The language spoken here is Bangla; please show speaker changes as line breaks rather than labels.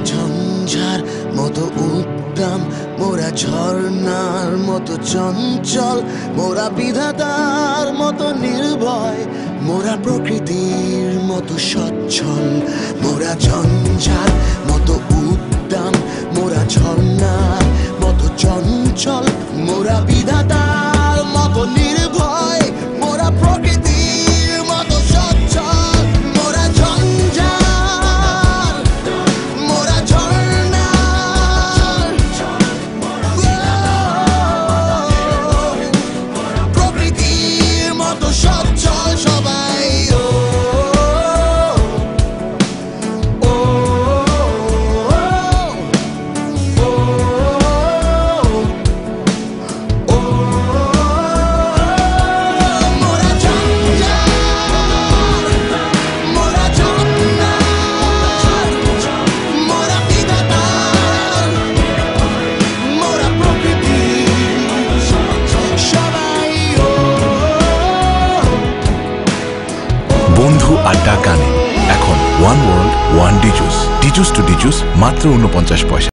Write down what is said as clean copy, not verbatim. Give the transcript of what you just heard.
ঝঞ্ঝার মতো উদ্দাম, মোরা ঝর্ণার মতো চঞ্চল, মোরা বিধাতার মতো নির্ভয়, মোরা প্রকৃতির মতো সচ্ছল। মোরা ঝঞ্ঝার মতো উদ্দাম, মোরা ঝর্ণার মতো চঞ্চল, মোরা বিধাতার মতো নির্ভয়, মোরা প্রকৃতির মতো সচ্ছল। মোরা ঝঞ্ঝার, মোরা ঝর্ণার, প্রকৃতির মতো সচ্ছল সবাই।
বন্ধু আড্ডা গানে এখন one world one Djuice, Djuice to Djuice মাত্র 49 পয়সা।